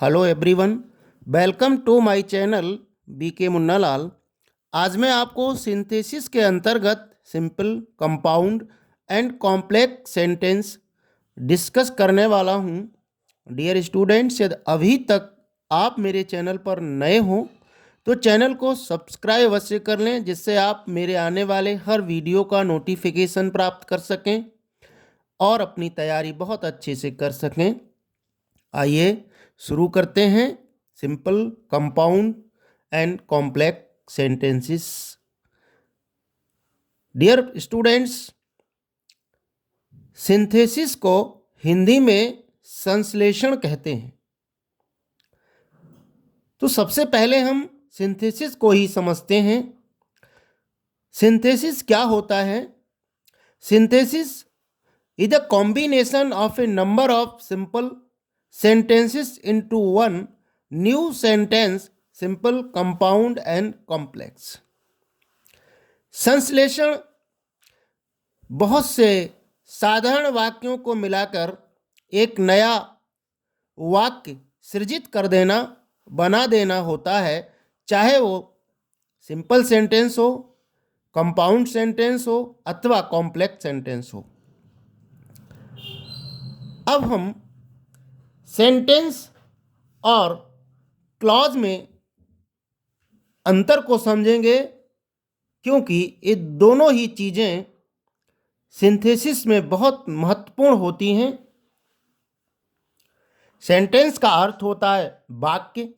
Hello everyone, welcome to my channel BK Munnalal. आज मैं आपको सिंथेसिस के अंतर्गत simple, compound and complex sentence discuss करने वाला हूं। डियर स्टूडेंट्स, यदि अभी तक आप मेरे चैनल पर नए हों तो चैनल को सब्सक्राइब अवश्य कर लें, जिससे आप मेरे आने वाले हर वीडियो का नोटिफिकेशन प्राप्त कर सकें और अपनी तैयारी बहुत अच्छे से कर सकें। आइए शुरू करते हैं simple, compound and complex sentences. Dear students, synthesis को हिंदी में संश्लेषण कहते हैं। तो सबसे पहले हम सिंथेसिस को ही समझते हैं। सिंथेसिस क्या होता है? Synthesis is a combination of A number of simple sentences into one new sentence, simple, compound and complex। संश्लेषण बहुत से साधारण वाक्यों को मिलाकर एक नया वाक्य सृजित कर देना, बना देना होता है, चाहे वो सिंपल सेंटेंस हो, कंपाउंड सेंटेंस हो अथवा कॉम्प्लेक्स सेंटेंस हो। अब हम सेंटेंस और क्लॉज में अंतर को समझेंगे, क्योंकि ये दोनों ही चीज़ें सिंथेसिस में बहुत महत्वपूर्ण होती हैं। सेंटेंस का अर्थ होता है वाक्य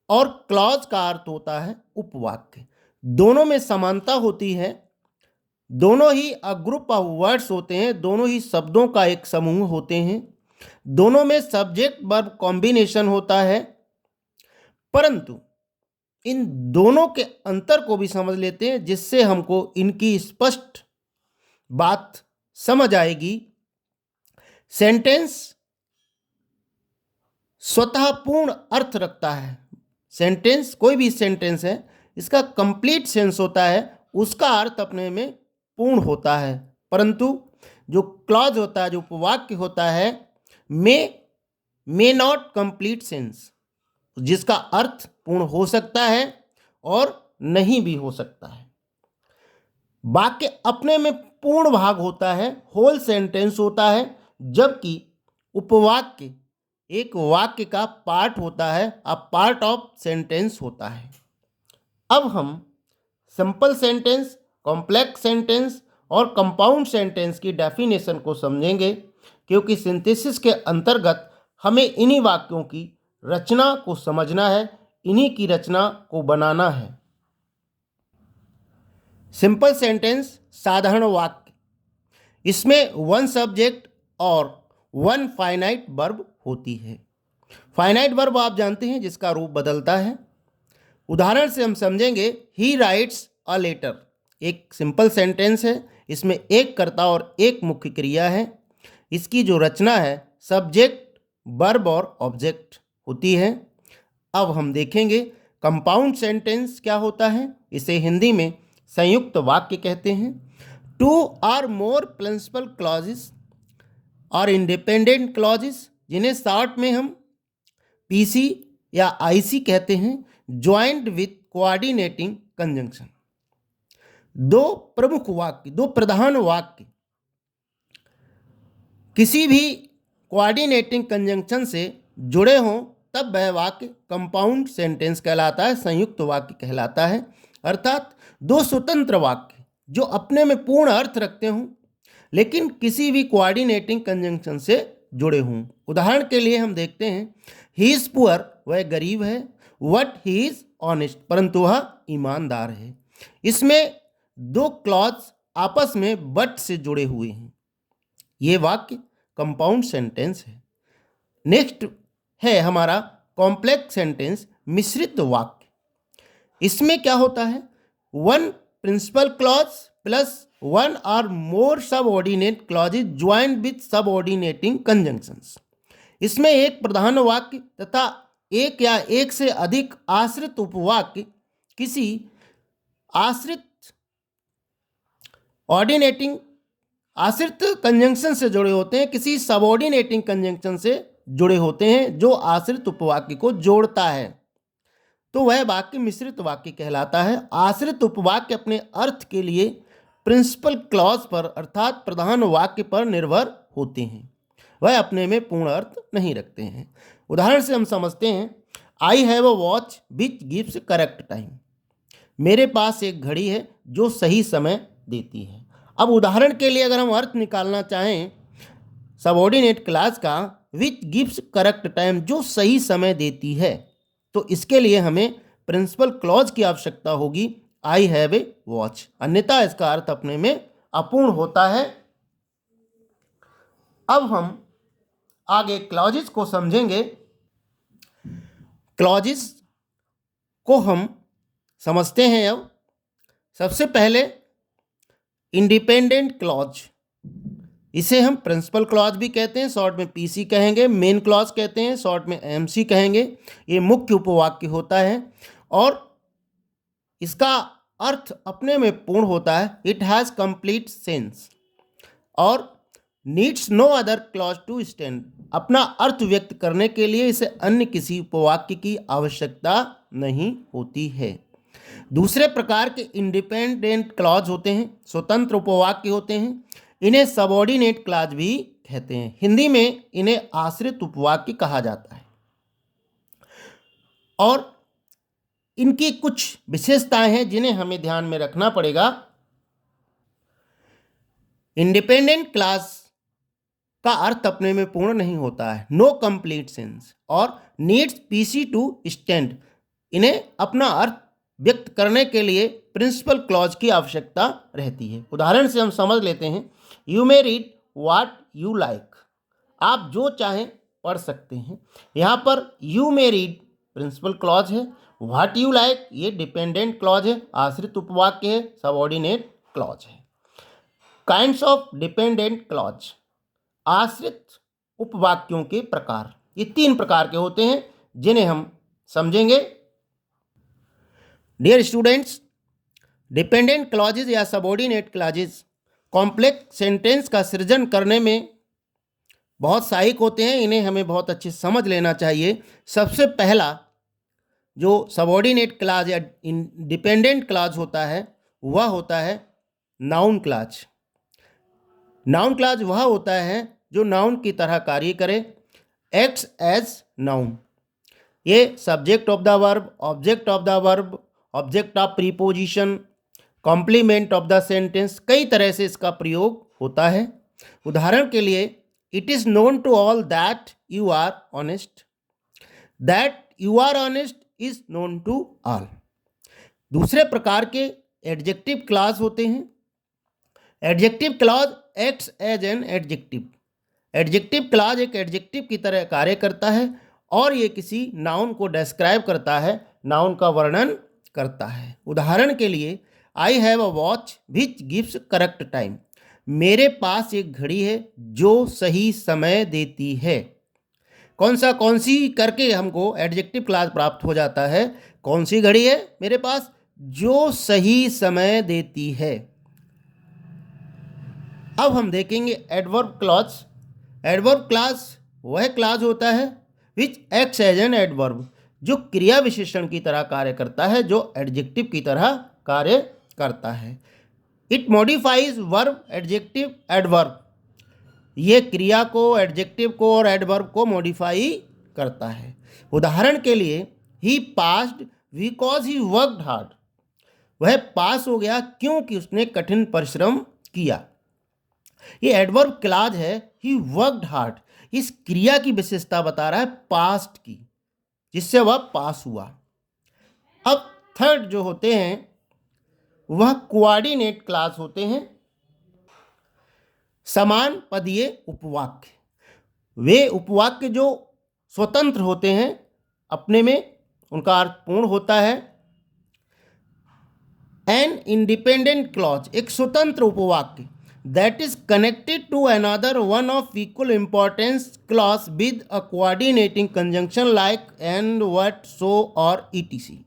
और क्लॉज का अर्थ होता है उपवाक्य। दोनों में समानता होती है। दोनों ही अ ग्रुप ऑफ वर्ड्स होते हैं, दोनों ही शब्दों का एक समूह होते हैं, दोनों में सब्जेक्ट वर्ब कॉम्बिनेशन होता है। परंतु इन दोनों के अंतर को भी समझ लेते हैं, जिससे हमको इनकी स्पष्ट बात समझ आएगी। सेंटेंस स्वतः पूर्ण अर्थ रखता है। सेंटेंस, कोई भी सेंटेंस है, इसका कंप्लीट सेंस होता है, उसका अर्थ अपने में पूर्ण होता है। परंतु जो क्लॉज होता है, जो उपवाक्य होता है, मे नॉट कंप्लीट सेंस, जिसका अर्थ पूर्ण हो सकता है और नहीं भी हो सकता है। वाक्य अपने में पूर्ण भाग होता है, होल सेंटेंस होता है, जबकि उपवाक्य एक वाक्य का पार्ट होता है, अ पार्ट ऑफ सेंटेंस होता है। अब हम सिंपल सेंटेंस, कॉम्प्लेक्स सेंटेंस और कंपाउंड सेंटेंस की डेफिनेशन को समझेंगे, क्योंकि सिंथेसिस के अंतर्गत हमें इन्हीं वाक्यों की रचना को समझना है, इन्हीं की रचना को बनाना है। सिंपल सेंटेंस, साधारण वाक्य, इसमें वन सब्जेक्ट और वन फाइनाइट वर्ब होती है। फाइनाइट वर्ब आप जानते हैं, जिसका रूप बदलता है। उदाहरण से हम समझेंगे, ही राइट्स अ लेटर एक सिंपल सेंटेंस है, इसमें एक कर्ता और एक मुख्य क्रिया है। इसकी जो रचना है सब्जेक्ट, वर्ब और ऑब्जेक्ट होती है। अब हम देखेंगे कंपाउंड सेंटेंस क्या होता है। इसे हिंदी में संयुक्त वाक्य कहते हैं। Two or more principal clauses और इंडिपेंडेंट क्लॉजेस, जिन्हें शॉर्ट में हम पीसी या आईसी कहते हैं, ज्वाइंट विथ कोऑर्डिनेटिंग कंजंक्शन। दो प्रमुख वाक्य, दो प्रधान वाक्य किसी भी कोऑर्डिनेटिंग कंजंक्शन से जुड़े हों, तब वह वाक्य कंपाउंड सेंटेंस कहलाता है, संयुक्त वाक्य कहलाता है। अर्थात दो स्वतंत्र वाक्य जो अपने में पूर्ण अर्थ रखते हों, लेकिन किसी भी कोऑर्डिनेटिंग कंजंक्शन से जुड़े हों। उदाहरण के लिए हम देखते हैं, ही इज पुअर, वह गरीब है, वट ही इज ऑनेस्ट, परंतु वह ईमानदार है। इसमें दो क्लॉज आपस में बट से जुड़े हुए हैं। ये वाक्य कंपाउंड सेंटेंस है। नेक्स्ट है हमारा कॉम्प्लेक्स सेंटेंस, मिश्रित वाक्य। इसमें क्या होता है, one principal clause plus one और more subordinate clauses joint with subordinating conjunctions. इसमें एक प्रधान वाक्य तथा एक या एक से अधिक आश्रित उपवाक्य किसी आश्रित कंजंक्शन से जुड़े होते हैं, किसी सबऑर्डिनेटिंग कंजंक्शन से जुड़े होते हैं जो आश्रित उपवाक्य को जोड़ता है, तो वह वाक्य मिश्रित वाक्य कहलाता है। आश्रित उपवाक्य अपने अर्थ के लिए प्रिंसिपल क्लॉज पर अर्थात प्रधान वाक्य पर निर्भर होते हैं, वह अपने में पूर्ण अर्थ नहीं रखते हैं। उदाहरण से हम समझते हैं, I have a watch which gives correct time. मेरे पास एक घड़ी है जो सही समय देती है। अब उदाहरण के लिए अगर हम अर्थ निकालना चाहें सबऑर्डिनेट क्लॉज का, विच गिव्स करेक्ट टाइम, जो सही समय देती है, तो इसके लिए हमें प्रिंसिपल क्लॉज की आवश्यकता होगी, आई हैव ए वॉच, अन्यथा इसका अर्थ अपने में अपूर्ण होता है। अब हम आगे क्लॉजेस को समझेंगे। क्लॉजेस को हम समझते हैं। अब सबसे पहले इंडिपेंडेंट क्लॉज, इसे हम प्रिंसिपल क्लॉज भी कहते हैं, शॉर्ट में पीसी कहेंगे, मेन क्लॉज कहते हैं, शॉर्ट में एमसी कहेंगे। ये मुख्य उपवाक्य होता है और इसका अर्थ अपने में पूर्ण होता है, इट हैज़ कंप्लीट सेंस और needs no other clause to stand, अपना अर्थ व्यक्त करने के लिए इसे अन्य किसी उपवाक्य की आवश्यकता नहीं होती है। दूसरे प्रकार के इंडिपेंडेंट क्लॉज होते हैं, स्वतंत्र उपवाक्य होते हैं, इन्हें सबऑर्डिनेट क्लॉज भी कहते हैं। हिंदी में इन्हें आश्रित उपवाक्य कहा जाता है और इनकी कुछ विशेषताएं हैं जिन्हें हमें ध्यान में रखना पड़ेगा। इंडिपेंडेंट क्लॉज का अर्थ अपने में पूर्ण नहीं होता है, नो कंप्लीट सेंस, और नीड्स पीसी टू स्टैंड, इन्हें अपना अर्थ व्यक्त करने के लिए प्रिंसिपल क्लॉज की आवश्यकता रहती है। उदाहरण से हम समझ लेते हैं, you may read what you like, आप जो चाहें पढ़ सकते हैं। यहाँ पर you may read principal clause है, व्हाट यू लाइक ये डिपेंडेंट क्लॉज है, आश्रित उपवाक्य है, सबऑर्डिनेट क्लॉज है। काइंड्स ऑफ डिपेंडेंट क्लॉज, आश्रित उपवाक्यों के प्रकार, ये 3 प्रकार के होते हैं जिन्हें हम समझेंगे। डियर स्टूडेंट्स, डिपेंडेंट क्लॉजेज या सबऑर्डिनेट क्लॉजेज कॉम्प्लेक्स सेंटेंस का सृजन करने में बहुत सहायक होते हैं, इन्हें हमें बहुत अच्छे से समझ लेना चाहिए। सबसे पहला जो सबऑर्डिनेट क्लॉज या डिपेंडेंट क्लॉज होता है वह होता है नाउन क्लॉज। नाउन क्लॉज वह होता है जो नाउन की तरह कार्य करे, एक्ट्स एज नाउन। ये subject of the verb, object of the verb, object of preposition, complement of the sentence, कई तरह से इसका प्रयोग होता है। उदाहरण के लिए, it is known to all that you are honest, that you are honest is known to all. दूसरे प्रकार के एडजेक्टिव क्लॉज होते हैं। Adjective clause acts as an adjective, adjective clause एक एडजेक्टिव की तरह कार्य करता है और ये किसी नाउन को डिस्क्राइब करता है, नाउन का वर्णन करता है। उदाहरण के लिए, I have a watch which gives correct time, मेरे पास एक घड़ी है जो सही समय देती है। कौन सी करके हमको एडजेक्टिव क्लॉज प्राप्त हो जाता है। कौन सी घड़ी है मेरे पास, जो सही समय देती है। अब हम देखेंगे एडवर्ब क्लॉज। एडवर्ब क्लॉज वह क्लॉज होता है which acts as an adverb, जो क्रिया विशेषण की तरह कार्य करता है, जो एडजेक्टिव की तरह कार्य करता है। It modifies verb, adjective, adverb, ये क्रिया को, एडजेक्टिव को और एडवर्ब को मॉडिफाई करता है। उदाहरण के लिए, he passed because he worked hard, वह पास हो गया क्योंकि उसने कठिन परिश्रम किया। ये एडवर्ब क्लॉज है, ही वर्कड हार्ड, इस क्रिया की विशेषता बता रहा है पास्ट की, जिससे वह पास हुआ। अब थर्ड जो होते हैं वह कोऑर्डिनेट क्लॉज होते हैं, समान पदीय उपवाक्य। वे उपवाक्य जो स्वतंत्र होते हैं, अपने में उनका अर्थ पूर्ण होता है। एन इंडिपेंडेंट क्लॉज एक स्वतंत्र उपवाक्य, that is connected to another one of equal importance clause with a coordinating conjunction like and, what, so और ईटीसी।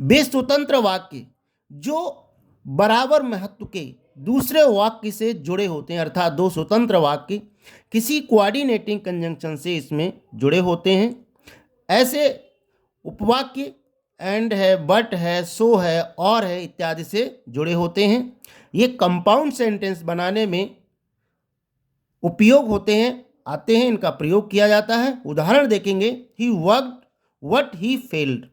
वे स्वतंत्र वाक्य जो बराबर महत्व के दूसरे वाक्य से जुड़े होते हैं, अर्थात दो स्वतंत्र वाक्य किसी कोऑर्डिनेटिंग कंजंक्शन से इसमें जुड़े होते हैं। ऐसे उपवाक्य एंड है, बट है, सो है, और है इत्यादि से जुड़े होते हैं। ये कंपाउंड सेंटेंस बनाने में उपयोग होते हैं, आते हैं, इनका प्रयोग किया जाता है। उदाहरण देखेंगे, he worked what he failed.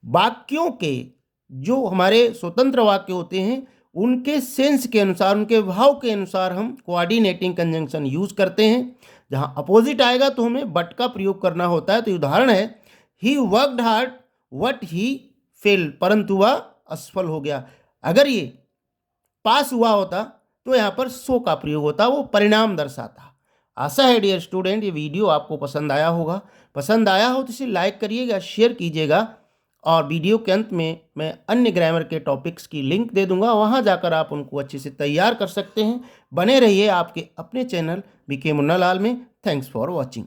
वाक्यों के जो हमारे स्वतंत्र वाक्य होते हैं उनके सेंस के अनुसार, उनके भाव के अनुसार हम कोऑर्डिनेटिंग कंजंक्शन यूज करते हैं। जहां अपोजिट आएगा तो हमें बट का प्रयोग करना होता है। तो उदाहरण है, ही worked hard what he failed, परंतु वह असफल हो गया। अगर ये पास हुआ होता तो यहाँ पर सो का प्रयोग होता, वो परिणाम दर्शाता। आशा है डियर स्टूडेंट ये वीडियो आपको पसंद आया होगा। पसंद आया हो तो इसे लाइक करिएगा, शेयर कीजिएगा, और वीडियो के अंत में मैं अन्य ग्रामर के टॉपिक्स की लिंक दे दूंगा, वहां जाकर आप उनको अच्छे से तैयार कर सकते हैं। बने रहिए आपके अपने चैनल बीके मुन्ना लाल में। Thanks for watching.